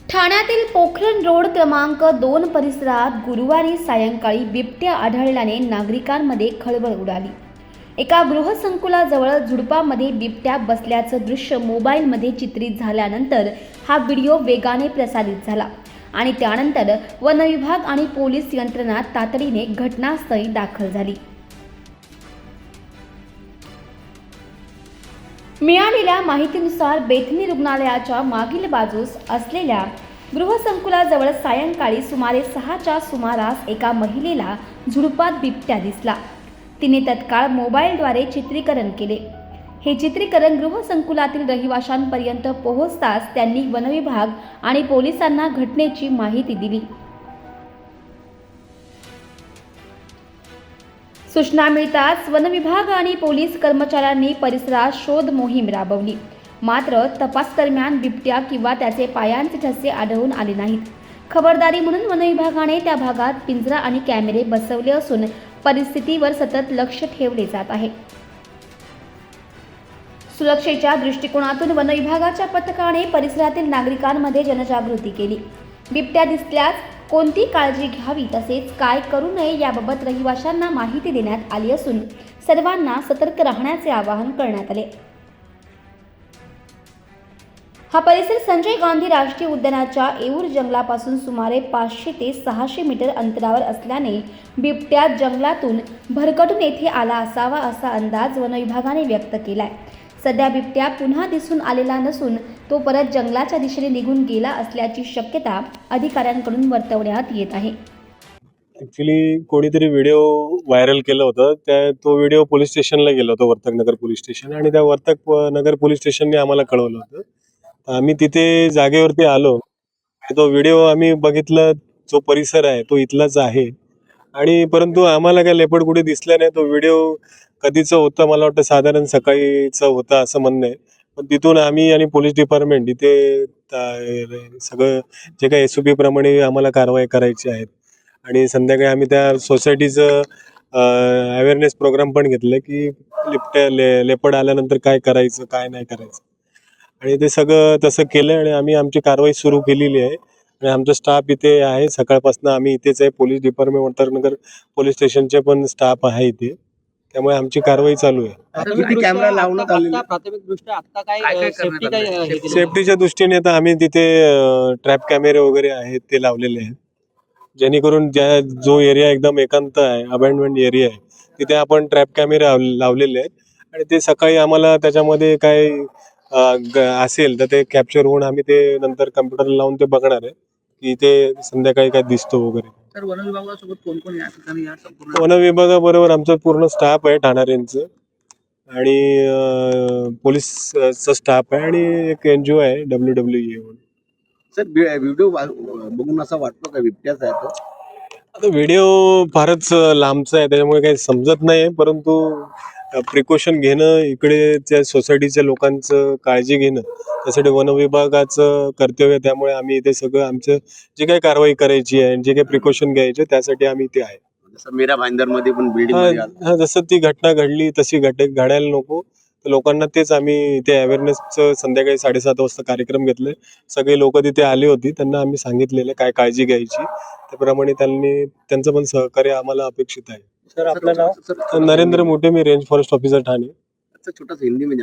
ठाण्यातील पोखरण रोड क्रमांक 2 परिसरात गुरुवारी सायंकाळी बिबट्या आढळल्याने नागरिकांमध्ये खळबळ उडाली. एका गृहसंकुलाजवळ झुडपामध्ये बिबट्या बसल्याचं दृश्य मोबाईलमध्ये चित्रित झाल्यानंतर हा व्हिडिओ वेगाने प्रसारित झाला आणि त्यानंतर वनविभाग आणि पोलीस यंत्रणा तातडीने घटनास्थळी दाखल झाली. मिळालेल्या माहितीनुसार बेथनी रुग्णालयाच्या मागील बाजूस असलेल्या गृहसंकुलाजवळ सायंकाळी सुमारे 6च्या सुमारास एका महिलेला झुडपात बिबट्या दिसला. तिने तत्काळ मोबाईलद्वारे चित्रीकरण केले. हे चित्रीकरण गृहसंकुलातील रहिवाशांपर्यंत पोहोचताच त्यांनी वनविभाग आणि पोलिसांना घटनेची माहिती दिली. सूचना मिळताच वनविभाग आणि पोलीस कर्मचाऱ्यांनी परिसरात शोध मोहीम राबवली. मात्र तपास दरम्यान बिबट्या किंवा त्याचे पायांचे ठसे आढळून आले नाहीत. खबरदारी म्हणून वनविभागाने त्या भागात पिंजरा आणि कॅमेरे बसवले असून परिस्थितीवर सतत लक्ष ठेवले जात आहे. सुरक्षेच्या दृष्टिकोनातून वनविभागाच्या पथकाने परिसरातील नागरिकांमध्ये जनजागृती केली. बिबट्या दिसल्यास कोणती काळजी घ्यावी तसेच काय करू नये याबाबत रहिवाशांना माहिती देण्यात आली असून सर्वांना सतर्क राहण्याचे आवाहन करण्यात आले. हा परिसर संजय गांधी राष्ट्रीय उद्यानाच्या येऊर जंगलापासून सुमारे 500 ते 600 मीटर अंतरावर असल्याने बिबट्या जंगलातून भरकटून येथे आला असावा असा अंदाज वनविभागाने व्यक्त केलाय. सध्या बिबट्या पुन्हा दिसून आलेला नसून तो परत जंगलाच्या दिशेने निघून गेला असल्याची शक्यता अधिकाऱ्यांकडून वर्तवण्यात येत आहे. ऍक्च्युली कोणीतरी व्हिडिओ व्हायरल केलं होतं. तो व्हिडिओ पोलीस स्टेशनला गेला होता, वर्तक नगर पोलीस स्टेशन, आणि त्या वर्तक नगर पोलीस स्टेशनने आम्हाला कळवलं होतं. आम्ही तिथे जागेवरती आलो. तो व्हिडिओ आम्ही बघितला. जो परिसर आहे तो इथलाच आहे, आणि परंतु आम्हाला काय लेपड कुठे दिसला नाही. तो व्हिडिओ कधीचं होतं, मला वाटतं साधारण सकाळीचं होतं असं म्हणणं आहे. पण तिथून आम्ही आणि पोलीस डिपार्टमेंट इथे सगळं जे काही SOP प्रमाणे आम्हाला कारवाई करायची आहेत, आणि संध्याकाळी आम्ही त्या सोसायटीचं अवेअरनेस प्रोग्राम पण घेतलं की लेपड आल्यानंतर काय करायचं काय नाही करायचं, आणि ते सगळं तसं केलं आणि आम्ही आमची कारवाई सुरू केलेली आहे. आणि आमचा स्टाफ इथे आहे. सकाळपासून आम्ही इथेच आहे. पोलीस डिपार्टमेंट वर्तकनगर पोलीस स्टेशनचे पण स्टाफ आहे इथे. त्यामुळे आमची कारवाई चालू आहे. कॅमेरा लावण्यात आलेला प्राथमिकदृष्ट्या आता काय सेफ्टीच्या दृष्टीने आता आम्ही तिथे ट्रॅप कॅमेरे वगैरे आहेत ते लावलेले आहेत, जेणेकरून जो एरिया एकदम एकांत आहे, अबँडमेंट एरिया आहे, तिथे आपण ट्रॅप कॅमेरे लावलेले आहेत. आणि ते सकाळी आम्हाला त्याच्यामध्ये काय असेल तर ते कॅप्चर होऊन आम्ही ते नंतर कम्प्युटर लावून ते बघणार आहे की ते संध्याकाळी काय दिसतो वगैरे. तर वन विभागासोबत कोण कोण या ठिकाणी या संपूर्ण वन विभागाबरोबर आमचा पूर्ण स्टाफ आहे ठाणाऱ्यांचं, आणि पोलीसचा स्टाफ आहे, आणि एक NGO आहे WWE म्हणून. सर व्हिडिओ बघून असं वाटतं का बिबट्याच आहे तो? आता व्हिडिओ फारच लांबचा आहे त्याच्यामुळे काही समजत नाही, परंतु प्रिकॉशन घेणं, इकडे त्या सोसायटीच्या लोकांचं काळजी घेणं, त्यासाठी वन विभागाचं कर्तव्य आहे. त्यामुळे आम्ही इथे सगळं आमचं जे काही कारवाई करायची आहे, जे काही प्रिकॉशन घ्यायचे त्यासाठी आम्ही इथे आहे. जसं मीरा भाईंदर मध्ये पण बिल्डिंग जसं ती घटना घडली तशी घडायला नको, तर लोकांना तेच आम्ही इथे अवेअरनेसचं संध्याकाळी 7:30 वाजता कार्यक्रम घेतले. सगळे लोक तिथे आले होते, त्यांना आम्ही सांगितलेलं काय काळजी घ्यायची, त्याप्रमाणे त्यांचं पण सहकार्य आम्हाला अपेक्षित आहे. सर आपलं नाव? नरेंद्र मोटे, मी रेंज फॉरेस्ट ऑफिसर ठाणे. छोटासा हिंदी में